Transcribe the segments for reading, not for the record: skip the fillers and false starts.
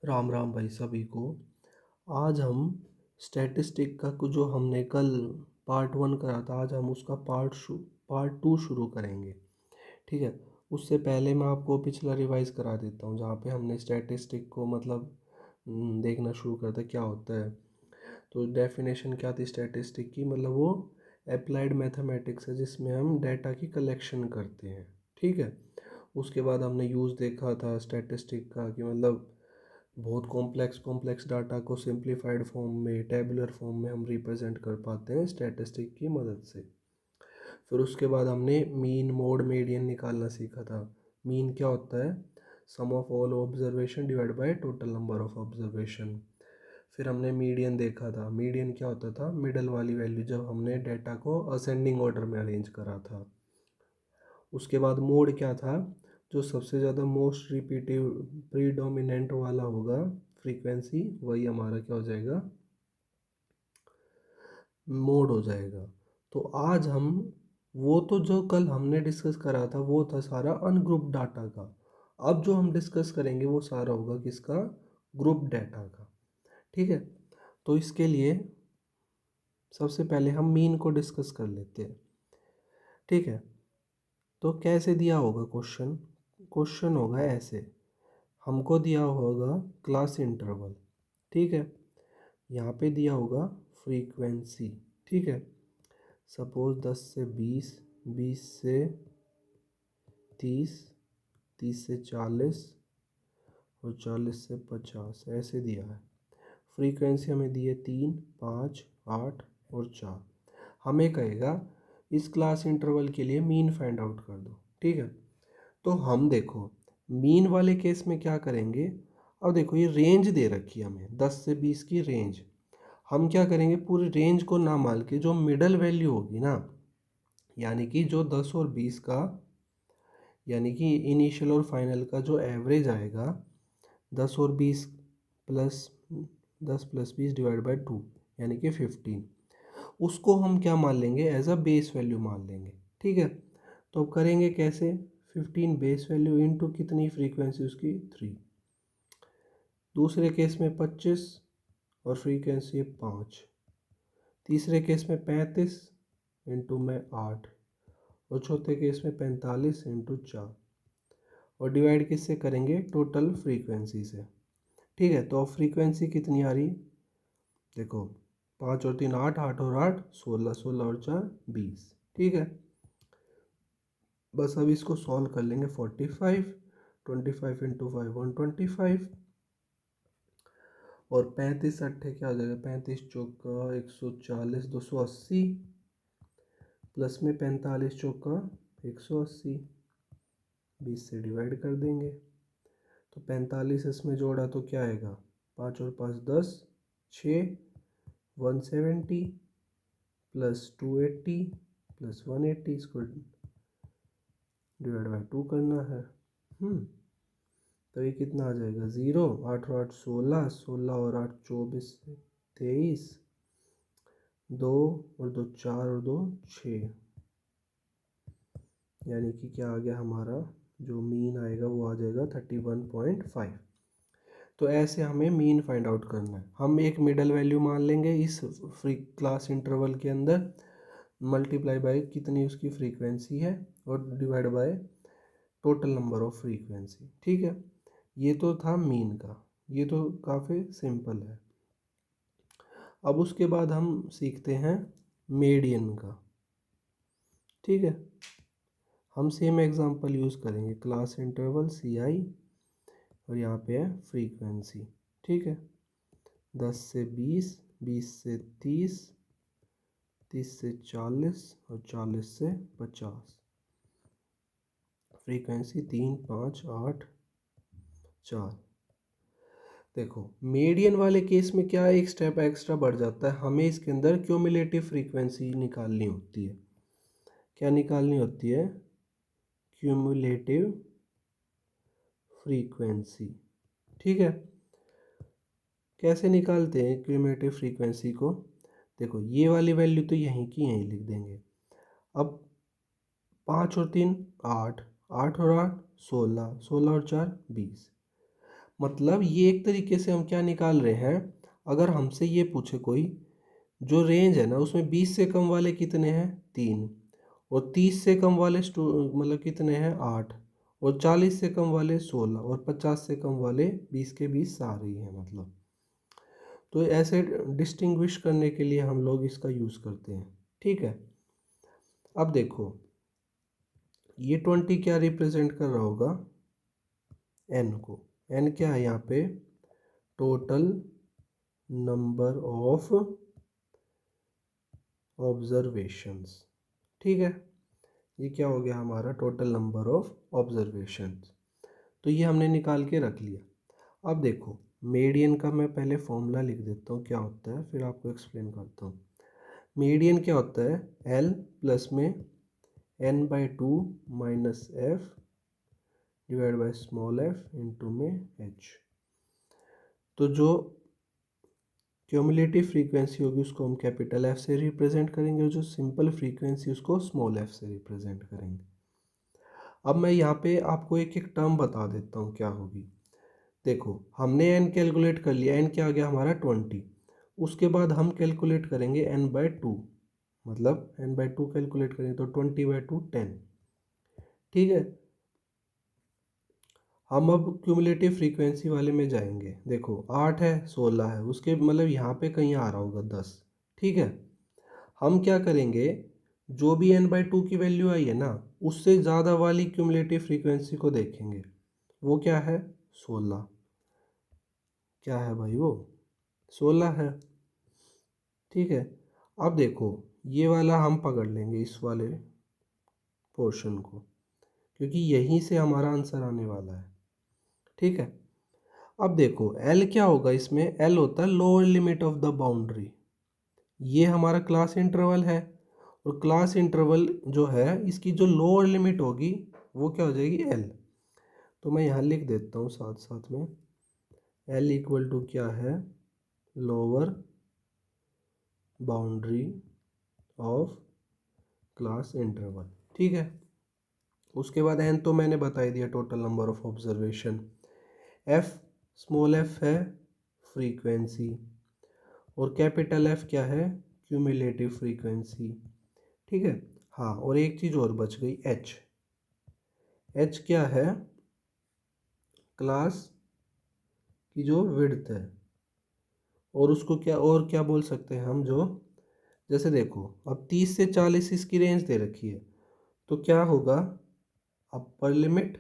राम राम भाई सभी को। आज हम स्टैटिस्टिक का जो हमने कल पार्ट 1 करा था, आज हम उसका पार्ट 2 शुरू करेंगे। ठीक है। उससे पहले मैं आपको पिछला रिवाइज करा देता हूँ, जहाँ पे हमने स्टैटिस्टिक को मतलब देखना शुरू करा था क्या होता है। तो डेफिनेशन क्या थी स्टैटिस्टिक की, मतलब वो अप्लाइड मैथमेटिक्स है जिसमें हम डेटा की कलेक्शन करते हैं। ठीक है। उसके बाद हमने यूज़ देखा था स्टैटिस्टिक का कि मतलब बहुत कॉम्प्लेक्स कॉम्प्लेक्स डाटा को सिंप्लीफाइड फॉर्म में, टेबुलर फॉर्म में हम रिप्रेजेंट कर पाते हैं स्टैटिस्टिक की मदद से। फिर उसके बाद हमने मीन मोड मीडियन निकालना सीखा था। मीन क्या होता है? Sum of all observation divide by total number of observation. फिर हमने मीडियन देखा था। मीडियन क्या होता था? मिडल वाली वैल्यू, जब हमने डेटा को असेंडिंग ऑर्डर में अरेंज करा था। उसके बाद मोड क्या था? जो सबसे ज़्यादा मोस्ट रिपीटिव प्रीडोमिनेंट वाला होगा फ्रीक्वेंसी, वही हमारा क्या हो जाएगा? मोड हो जाएगा। तो आज हम वो तो जो कल हमने डिस्कस करा था वो था सारा अनग्रुप डाटा का। अब जो हम डिस्कस करेंगे वो सारा होगा किसका? ग्रुप डाटा का। ठीक है। तो इसके लिए सबसे पहले हम मीन को डिस्कस कर लेते हैं। ठीक है। तो कैसे दिया होगा क्वेश्चन? क्वेश्चन होगा ऐसे, हमको दिया होगा क्लास इंटरवल। ठीक है। यहाँ पे दिया होगा फ्रीक्वेंसी। ठीक है। सपोज 10 से 20, 20 से 30, 30 से 40 और 40 से 50 ऐसे दिया है। फ्रीक्वेंसी हमें दी है 3, 5, 8 और 4। हमें कहेगा इस क्लास इंटरवल के लिए मीन फाइंड आउट कर दो। ठीक है। तो हम देखो मीन वाले केस में क्या करेंगे। अब देखो ये रेंज दे रखी है हमें 10 से 20 की रेंज। हम क्या करेंगे, पूरी रेंज को ना मान के जो मिडल वैल्यू होगी ना, यानी कि जो 10 और 20 का, यानी कि इनिशियल और फाइनल का जो एवरेज आएगा 10 और 20 प्लस 10 प्लस 20 डिवाइड बाई 2 यानी कि 15, उसको हम क्या मान लेंगे? एज अ बेस वैल्यू मान लेंगे। ठीक है। तो अब करेंगे कैसे? 15 बेस वैल्यू इनटू कितनी फ्रीक्वेंसी उसकी? 3। दूसरे केस में 25 और फ्रीक्वेंसी 5। तीसरे केस में 35 इंटू में 8 और चौथे केस में 45 इंटू 4। और डिवाइड किससे करेंगे? टोटल फ्रीक्वेंसी से। ठीक है। तो अब फ्रीक्वेंसी कितनी आ रही? देखो 5 और 3 8, 8 और 8 16, 16 और 4 20। ठीक है। बस अब इसको सॉल्व कर लेंगे। 45, 25 इंटू 5 125 और 35 अट्ठे क्या हो जाएगा? 35 चौका 140, 280 प्लस में 45 चौका 180, 20 से डिवाइड कर देंगे। तो 45 इसमें जोड़ा तो क्या आएगा? 5 और 5 10, 6, 170 प्लस 280 प्लस 180, इसको डिवाइड बाई 2 करना है। तो ये कितना आ जाएगा? 0। 8 और 8 16, 16 और 8 24, 23, 2 और 2 4 और 2 6, यानी कि क्या आ गया हमारा? जो मीन आएगा वो आ जाएगा 31.5। तो ऐसे हमें मीन फाइंड आउट करना है। हम एक मिडल वैल्यू मान लेंगे इस फ्री क्लास इंटरवल के अंदर, मल्टीप्लाई बाय कितनी उसकी फ्रीक्वेंसी है और divide by total number of frequency. ठीक है। ये तो था मीन का, ये तो काफ़ी सिंपल है। अब उसके बाद हम सीखते हैं मीडियन का। ठीक है। हम सेम एग्जांपल यूज़ करेंगे, क्लास इंटरवल CI और यहाँ पे है फ्रीक्वेंसी। ठीक है। 10 से 20, 20 से 30, 30 से 40 और 40 से 50। फ्रीक्वेंसी 3, 5, 8, 4। देखो मीडियन वाले केस में क्या एक स्टेप एक्स्ट्रा बढ़ जाता है, हमें इसके अंदर क्यूमुलेटिव फ्रीक्वेंसी निकालनी होती है। क्या निकालनी होती है? Cumulative frequency. ठीक है। कैसे निकालते हैं क्यूमुलेटिव फ्रीक्वेंसी को? देखो ये वाली वैल्यू तो यहीं की यहीं लिख देंगे। अब 5 और 3 8, 8 और 8 16, 16 और 4 20। मतलब ये एक तरीके से हम क्या निकाल रहे हैं, अगर हमसे ये पूछे कोई, जो रेंज है ना उसमें 20 से कम वाले कितने हैं, 3, और 30 से कम वाले मतलब कितने हैं, 8, और 40 से कम वाले 16, और 50 से कम वाले 20 के 20 सारे ही हैं मतलब। तो ऐसे डिस्टिंग्विश करने के लिए हम लोग इसका यूज़ करते हैं। ठीक है, अब देखो ये 20 क्या रिप्रेजेंट कर रहा होगा, एन को। एन क्या है यहाँ पे, टोटल नंबर ऑफ ऑब्जर्वेशंस। ठीक है, ये क्या हो गया हमारा, टोटल नंबर ऑफ ऑब्जर्वेशंस। तो ये हमने निकाल के रख लिया। अब देखो मीडियन का मैं पहले फॉर्मूला लिख देता हूँ क्या होता है, फिर आपको एक्सप्लेन करता हूँ। मीडियन क्या होता है, एल प्लस में n/2 minus F divide by small F into में एच। तो जो क्यूमुलेटिव फ्रीक्वेंसी होगी उसको हम कैपिटल एफ से रिप्रेजेंट करेंगे, और जो सिंपल फ्रीक्वेंसी उसको स्मॉल एफ से रिप्रेजेंट करेंगे। अब मैं यहाँ पे आपको एक एक टर्म बता देता हूँ क्या होगी। देखो हमने n कैलकुलेट कर लिया, n क्या आ गया हमारा 20। उसके बाद हम कैलकुलेट करेंगे n/2, मतलब n/2 कैलकुलेट करेंगे तो 20/2 10। ठीक है, हम अब क्यूमुलेटिव फ्रीक्वेंसी वाले में जाएंगे। देखो 8 है, 16 है, उसके मतलब यहाँ पे कहीं आ रहा होगा 10। ठीक है, हम क्या करेंगे, जो भी n/2 की वैल्यू आई है ना उससे ज़्यादा वाली क्यूमुलेटिव फ्रीक्वेंसी को देखेंगे। वो क्या है, 16। क्या है भाई वो, 16 है। ठीक है, अब देखो ये वाला हम पकड़ लेंगे, इस वाले पोर्शन को, क्योंकि यहीं से हमारा आंसर आने वाला है। ठीक है, अब देखो एल क्या होगा, इसमें एल होता है lower limit of the boundary. ये हमारा क्लास इंटरवल है, और क्लास इंटरवल जो है इसकी जो लोअर लिमिट होगी वो क्या हो जाएगी, एल। तो मैं यहाँ लिख देता हूँ साथ साथ में, एल इक्वल टू क्या है, lower boundary of class interval. ठीक है, उसके बाद एन तो मैंने बता ही दिया, total number of observation. F, small F है फ्रीक्वेंसी, और कैपिटल एफ क्या है, क्यूमुलेटिव फ्रीक्वेंसी। ठीक है, हाँ, और एक चीज़ और बच गई, एच। एच क्या है, क्लास की जो विड्थ है, और उसको क्या और क्या बोल सकते हैं हम, जो जैसे देखो अब 30 से 40 इसकी रेंज दे रखी है, तो क्या होगा, अपर लिमिट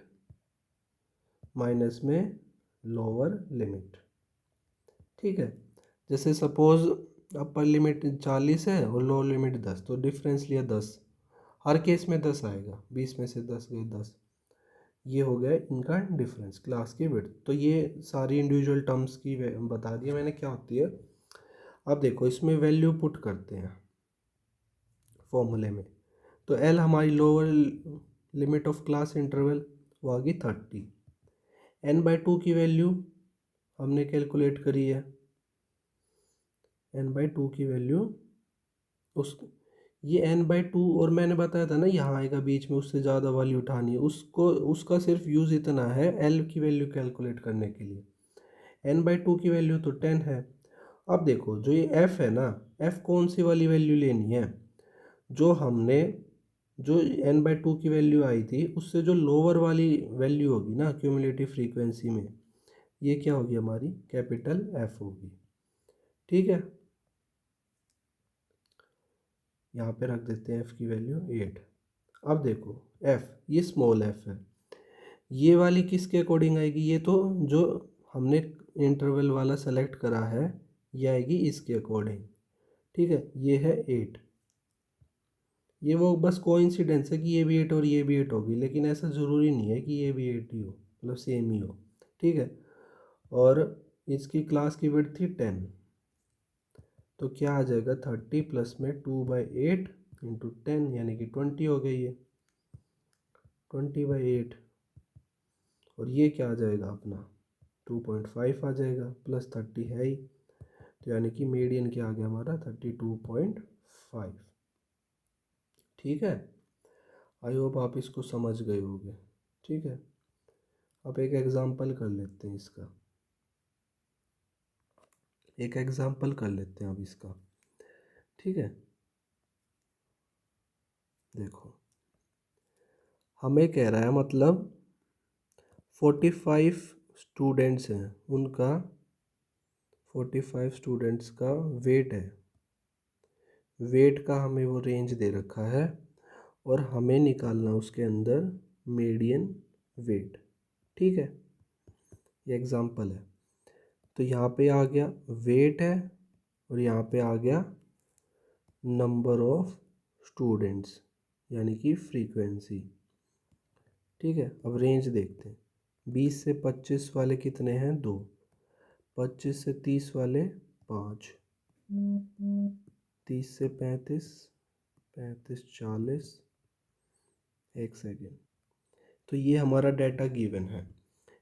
माइनस में लोअर लिमिट। ठीक है, जैसे सपोज अपर लिमिट 40 है और लोअर लिमिट 10, तो डिफरेंस लिया 10, हर केस में 10 आएगा, 20 में से 10 गए 10। ये हो गया इनका डिफरेंस, क्लास की विड्थ। तो ये सारी इंडिविजुअल टर्म्स की बता दिया मैंने क्या होती है। अब देखो इसमें वैल्यू पुट करते हैं फॉर्मूले में। तो एल हमारी lower limit of class interval वो आ गई 30। n/2 की वैल्यू हमने कैलकुलेट करी है, n/2 की वैल्यू उस, ये n/2, और मैंने बताया था ना यहाँ आएगा बीच में, उससे ज़्यादा वाली उठानी है उसको, उसका सिर्फ यूज़ इतना है l की वैल्यू कैलकुलेट करने के लिए। n/2 की वैल्यू तो 10 है। अब देखो जो ये f है ना, f कौन सी वाली वैल्यू लेनी है, जो हमने जो n/2 की वैल्यू आई थी उससे जो लोअर वाली वैल्यू होगी ना क्यूमुलेटिव फ्रीक्वेंसी में, ये क्या होगी हमारी, कैपिटल F होगी। ठीक है, यहाँ पे रख देते हैं f की वैल्यू 8। अब देखो f, ये स्मॉल f है, ये वाली किसके अकॉर्डिंग आएगी, ये तो जो हमने इंटरवल वाला सेलेक्ट करा है ये आएगी इसके अकॉर्डिंग। ठीक है, ये है 8। ये वो बस कोइंसिडेंस है कि ये भी 8 और ये भी 8 होगी, लेकिन ऐसा ज़रूरी नहीं है कि ये भी 8 ही हो, मतलब सेम ही हो। ठीक है, और इसकी क्लास की विड्थ थी 10, तो क्या आ जाएगा 30 प्लस में 2/8 इंटू 10, यानी कि 20 हो गई है, 20/8। और ये क्या आ जाएगा अपना 2.5 आ जाएगा, प्लस 30 है ही, तो यानी कि मीडियन क्या आ गया हमारा 32.5। ठीक है, आई होप आप इसको समझ गए होंगे। ठीक है, अब एक एग्जांपल कर लेते हैं इसका। एक एग्जांपल कर लेते हैं अब इसका, ठीक है। देखो हमें कह रहा है मतलब 45 स्टूडेंट्स हैं, उनका 45 स्टूडेंट्स का वेट है, वेट का हमें वो रेंज दे रखा है और हमें निकालना उसके अंदर मीडियन वेट, ठीक है। ये एग्जांपल है। तो यहाँ पे आ गया वेट है और यहाँ पे आ गया नंबर ऑफ स्टूडेंट्स यानी कि फ्रीक्वेंसी, ठीक है। अब रेंज देखते हैं, 20 से 25 वाले कितने हैं, 2, 25 से 30 वाले 5, 30 से 35, 35 40, एक सेकेंड। तो ये हमारा डाटा गिवन है,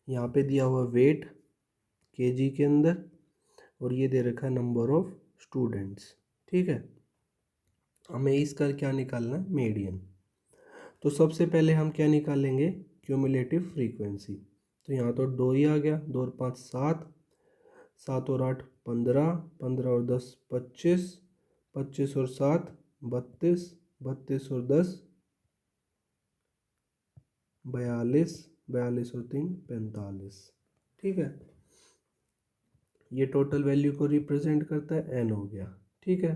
यहाँ पे दिया हुआ वेट केजी के अंदर और ये दे रखा है नंबर ऑफ स्टूडेंट्स, ठीक है। हमें इसका क्या निकालना है, मीडियन। तो सबसे पहले हम क्या निकालेंगे, क्यूमुलेटिव फ्रीक्वेंसी। तो यहाँ तो 2 ही आ गया, 2 और 5 7, 7 और 8 15, 15 और 10 25, 25 और 7 32, 32 और 10 42, 42 और 3 45, ठीक है। ये टोटल वैल्यू को रिप्रेजेंट करता है, n हो गया, ठीक है।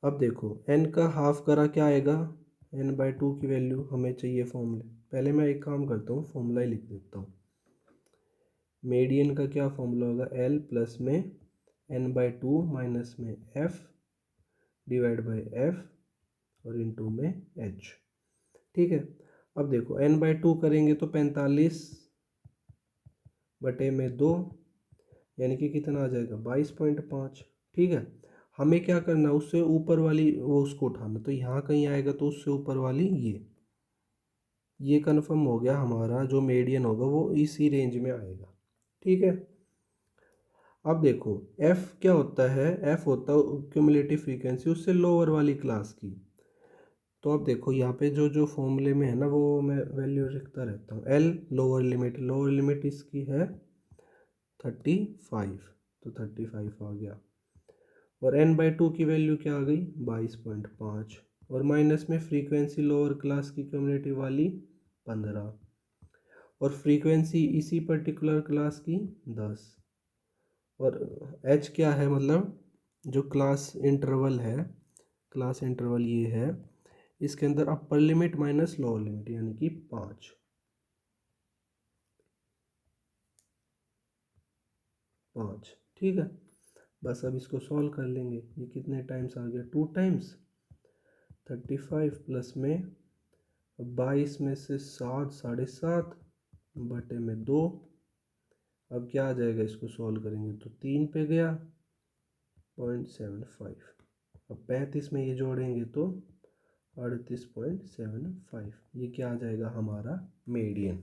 अब देखो n का हाफ करा क्या आएगा, n/2 की वैल्यू हमें चाहिए फॉर्मूले। पहले मैं एक काम करता हूँ, फॉर्मूला ही लिख देता हूँ। मीडियन का क्या फॉर्मूला होगा, l प्लस में n/2 माइनस में f डिवाइड बाई f और इनटू में h, ठीक है। अब देखो n/2 करेंगे तो 45 बटे में 2 यानी कि कितना आ जाएगा, 22.5, ठीक है। हमें क्या करना, उससे ऊपर वाली वो उसको उठाना, तो यहाँ कहीं आएगा तो उससे ऊपर वाली ये कन्फर्म हो गया, हमारा जो मीडियन होगा वो इसी रेंज में आएगा, ठीक है। अब देखो f क्या होता है, f होता है क्यूमुलेटिव फ्रीक्वेंसी उससे लोअर वाली क्लास की। तो अब देखो यहाँ पे जो जो फॉर्मूले में है ना वो मैं वैल्यू लिखता रहता हूँ। l लोअर लिमिट इसकी है 35, तो 35 आ गया। और n/2 की वैल्यू क्या आ गई, 22.5, और माइनस में फ्रीक्वेंसी लोअर क्लास की क्यूमुलेटिव वाली 15, और फ्रीक्वेंसी इसी पर्टिकुलर क्लास की 10, और h क्या है, मतलब जो क्लास इंटरवल है, क्लास इंटरवल ये है, इसके अंदर upper limit minus lower limit यानी कि 5, ठीक है। बस अब इसको सॉल्व कर लेंगे। ये कितने टाइम्स आ गया, 2 टाइम्स 35 प्लस में 22 में से 7 7.5 बटे में 2। अब क्या आ जाएगा, इसको सॉल्व करेंगे तो 3 पे गया 0.75। अब 35 में ये जोड़ेंगे तो 38.75। ये क्या आ जाएगा, हमारा मीडियन,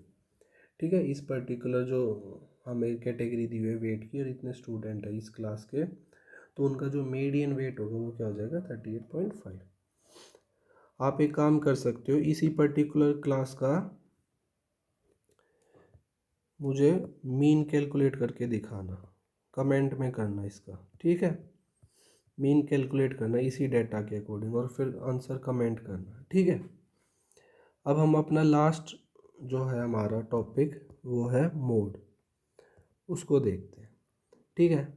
ठीक है। इस पर्टिकुलर जो हमें कैटेगरी दी हुई है वेट की और इतने स्टूडेंट है इस क्लास के, तो उनका जो मीडियन वेट होगा वो क्या हो जाएगा, 38.5। आप एक काम कर सकते हो, इसी पर्टिकुलर क्लास का मुझे मीन कैलकुलेट करके दिखाना, कमेंट में करना इसका, ठीक है। मीन कैलकुलेट करना इसी डेटा के अकॉर्डिंग और फिर आंसर कमेंट करना, ठीक है। अब हम अपना लास्ट जो है हमारा टॉपिक वो है मोड, उसको देखते हैं, ठीक है।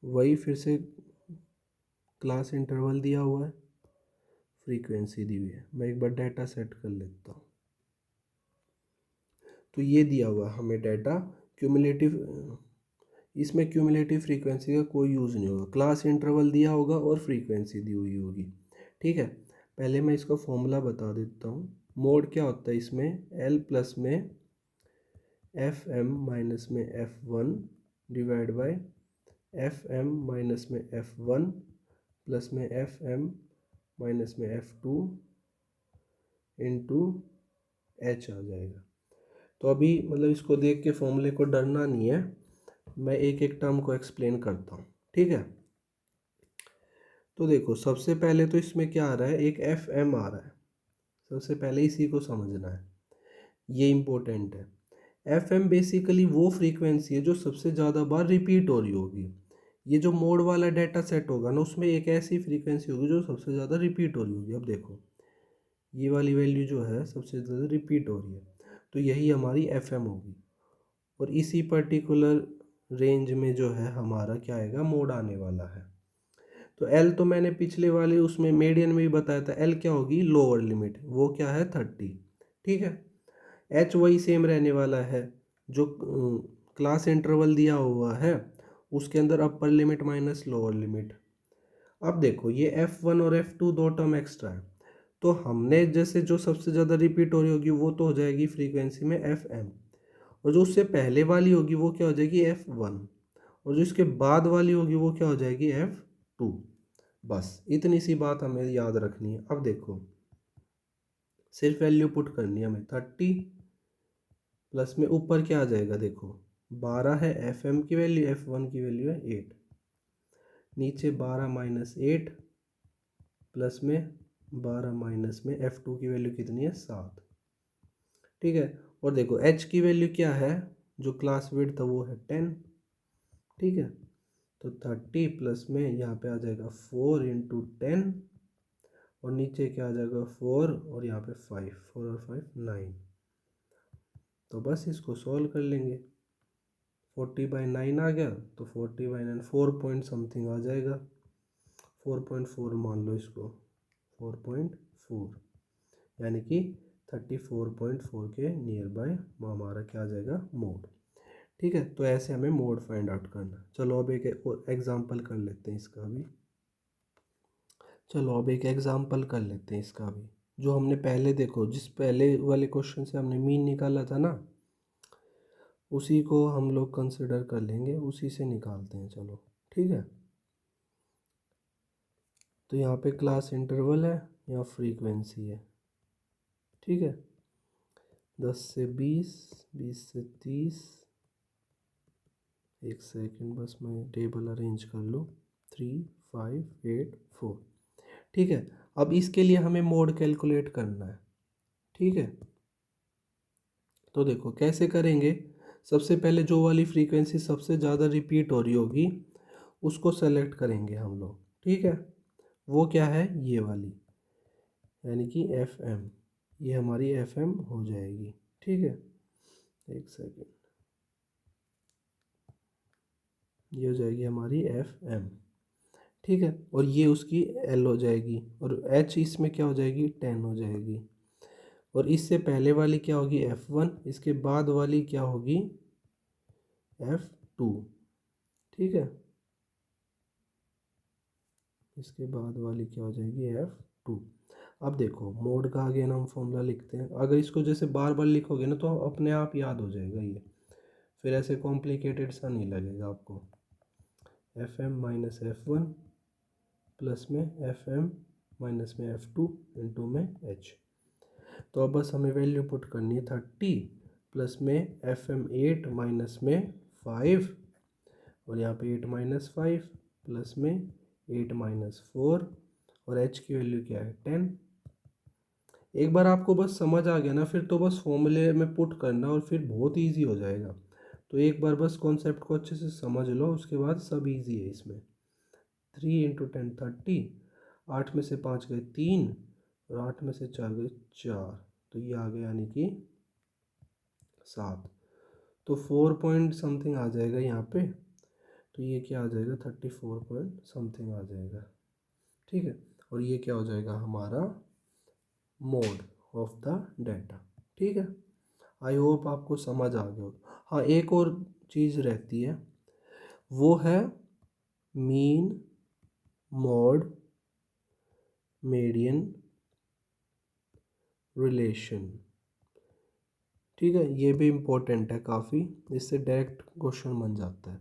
वही फिर से क्लास इंटरवल दिया हुआ है, फ्रीक्वेंसी दी हुई है। मैं एक बार डाटा सेट कर लेता हूँ। तो ये दिया हुआ हमें डाटा क्यूमुलेटिव, इसमें क्यूमुलेटिव फ्रीक्वेंसी का कोई यूज़ नहीं होगा, क्लास इंटरवल दिया होगा और फ्रीक्वेंसी दी हुई होगी, ठीक है। पहले मैं इसका फॉर्मूला बता देता हूँ। मोड क्या होता है, इसमें एल प्लस में एफ एम माइनस में F one divide by F M minus में एफ वन प्लस में एफ एम माइनस में एफ टू इंटू एच आ जाएगा। तो अभी मतलब इसको देख के फॉर्मूले को डरना नहीं है, मैं एक एक टर्म को एक्सप्लेन करता हूँ, ठीक है। तो देखो सबसे पहले तो इसमें क्या आ रहा है, एक एफ एम आ रहा है, सबसे पहले इसी को समझना है, ये इम्पोर्टेंट है। एफ एम बेसिकली वो फ्रीक्वेंसी है जो सबसे ज़्यादा बार रिपीट हो रही होगी। ये जो मोड वाला डाटा सेट होगा ना, उसमें एक ऐसी फ्रीक्वेंसी होगी जो सबसे ज़्यादा रिपीट हो रही होगी। अब देखो ये वाली वैल्यू जो है सबसे ज़्यादा रिपीट हो रही है, तो यही हमारी एफ एम होगी। और इसी पर्टिकुलर रेंज में जो है हमारा क्या आएगा, मोड आने वाला है। तो एल तो मैंने पिछले वाले उसमें मीडियन में भी बताया था, एल क्या होगी, लोअर लिमिट, वो क्या है 30। ठीक है। एच वही सेम रहने वाला है, जो क्लास इंटरवल दिया हुआ है उसके अंदर upper limit minus lower limit. अब देखो ये F1 और F2 दो टर्म एक्स्ट्रा है, तो हमने जैसे जो सबसे ज़्यादा रिपीट हो रही होगी वो तो हो जाएगी फ्रीक्वेंसी में FM, और जो उससे पहले वाली होगी वो क्या हो जाएगी F1, और जो इसके बाद वाली होगी वो क्या हो जाएगी F2। बस इतनी सी बात हमें याद रखनी है। अब देखो सिर्फ वैल्यू पुट करनी है हमें, 30 प्लस में ऊपर क्या आ जाएगा, देखो 12 है FM की वैल्यू, F1 की वैल्यू है 8, नीचे 12 माइनस 8 प्लस में 12 माइनस में F2 की वैल्यू कितनी है, 7। ठीक है। और देखो H की वैल्यू क्या है, जो क्लास विड्थ था वो है 10। ठीक है। तो 30 प्लस में यहाँ पे आ जाएगा 4 इंटू 10, और नीचे क्या आ जाएगा 4, और यहाँ पे 5, 4 और 5 9। तो बस इसको सॉल्व कर लेंगे, 40/9 आ गया, तो 40/9 4 पॉइंट समथिंग आ जाएगा, 4.4 मान लो इसको, 4.4, यानी कि 34.4 के नियर बाय हमारा क्या आ जाएगा, मोड। ठीक है। तो ऐसे हमें मोड फाइंड आउट करना। चलो अब एक एग्जांपल कर लेते हैं इसका भी। चलो अब एक एग्जांपल कर लेते हैं इसका भी, जो हमने पहले देखो जिस पहले वाले क्वेश्चन से हमने मीन निकाला था ना, उसी को हम लोग कंसिडर कर लेंगे, उसी से निकालते हैं। चलो ठीक है। तो यहाँ पे क्लास इंटरवल है, यहाँ फ्रीक्वेंसी है। ठीक है। 10 से 20, 20 से 30, एक सेकंड बस मैं टेबल अरेंज कर लूँ, 3 5 8 4। ठीक है। अब इसके लिए हमें मोड कैलकुलेट करना है। ठीक है। तो देखो कैसे करेंगे, सबसे पहले जो वाली फ्रीक्वेंसी सबसे ज़्यादा रिपीट हो रही होगी उसको सेलेक्ट करेंगे हम लोग। ठीक है। वो क्या है, ये वाली, यानी कि एफ एम, ये हमारी एफ एम हो जाएगी। ठीक है। एक सेकेंड, ये हो जाएगी हमारी एफ एम। ठीक है। और ये उसकी एल हो जाएगी, और एच इसमें क्या हो जाएगी, 10 हो जाएगी। और इससे पहले वाली क्या होगी, F1, इसके बाद वाली क्या होगी, F2। ठीक है। इसके बाद वाली क्या हो जाएगी, F2। अब देखो मोड का आगे हम फॉर्मूला लिखते हैं, अगर इसको जैसे बार बार लिखोगे ना तो अपने आप याद हो जाएगा ये, फिर ऐसे कॉम्प्लिकेटेड सा नहीं लगेगा आपको। FM माइनस F1 प्लस में FM माइनस में F2 इंटू में H। तो अब बस हमें वैल्यू पुट करनी है, 30 प्लस में FM 8 माइनस में 5, और यहाँ पे 8 माइनस 5 प्लस में 8 माइनस 4, और H की वैल्यू क्या है, 10। एक बार आपको बस समझ आ गया ना, फिर तो बस फॉर्मूले में पुट करना और फिर बहुत इजी हो जाएगा। तो एक बार बस कॉन्सेप्ट को अच्छे से समझ लो, उसके बाद सब इजी है इसमें। 3 इंटू 10 30, 8 में से 5 गए 3, और 8 में से 4 गए 4, तो ये आ गया यानी कि 7। तो 4 पॉइंट समथिंग आ जाएगा यहाँ पे, तो ये क्या आ जाएगा, 34 पॉइंट समथिंग आ जाएगा। ठीक है। और ये क्या हो जाएगा, हमारा मोड ऑफ द डाटा। ठीक है। आई होप आपको समझ आ गया हो। हाँ, एक और चीज़ रहती है, वो है मीन मोड मीडियन रिलेशन। ठीक है। ये भी इम्पोर्टेंट है काफ़ी, इससे डायरेक्ट क्वेश्चन बन जाता है।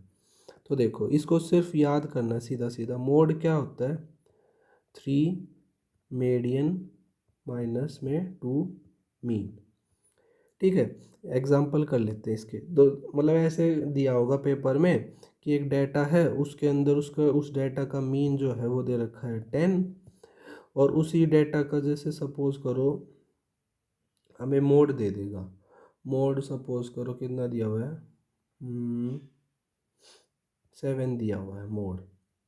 तो देखो इसको सिर्फ याद करना, सीधा सीधा मोड क्या होता है, 3 मीडियन माइनस में 2 मीन। ठीक है। एग्जाम्पल कर लेते हैं इसके दो, मतलब ऐसे दिया होगा पेपर में कि एक डाटा है, उसके अंदर उसका उस डाटा का मीन जो है वो दे रखा है 10, और उसी डाटा का जैसे सपोज करो हमें मोड दे देगा, मोड सपोज करो कितना दिया हुआ है, 7 दिया हुआ है मोड,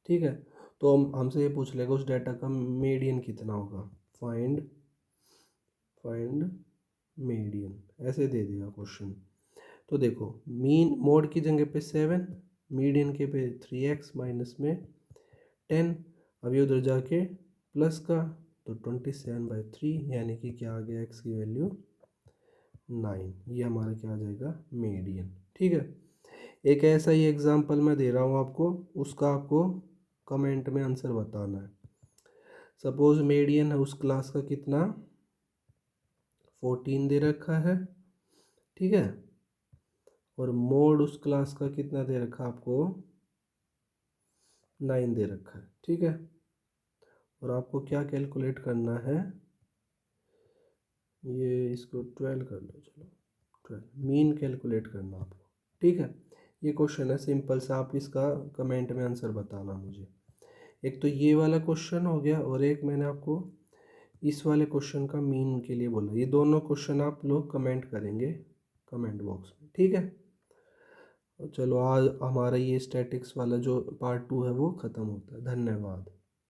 ठीक है। तो हमसे ये पूछ लेगा उस डाटा का मीडियन कितना होगा, फाइंड मीडियन ऐसे दे देगा क्वेश्चन। तो देखो मीन मोड की जगह पे 7, मीडियन के पे 3x माइनस में 10, अभी उधर जाके प्लस का तो 27/3, यानी कि क्या आ गया x की वैल्यू 9, ये हमारा क्या आ जाएगा मीडियन, ठीक है। एक ऐसा ही एग्जांपल मैं दे रहा हूँ आपको, उसका आपको कमेंट में आंसर बताना है। सपोज मीडियन है उस क्लास का कितना 14 दे रखा है, ठीक है, और मोड उस क्लास का कितना दे रखा आपको 9 दे रखा है, ठीक है। और आपको क्या कैलकुलेट करना है, ये इसको 12 कर लो, चलो 12 मीन कैलकुलेट करना आपको, ठीक है। ये क्वेश्चन है सिंपल सा, आप इसका कमेंट में आंसर बताना मुझे। एक तो ये वाला क्वेश्चन हो गया, और एक मैंने आपको इस वाले क्वेश्चन का मीन के लिए बोला। ये दोनों क्वेश्चन आप लोग कमेंट करेंगे कमेंट बॉक्स में, ठीक है। चलो आज हमारा ये स्टैटिक्स वाला जो पार्ट 2 है वो ख़त्म होता है। धन्यवाद।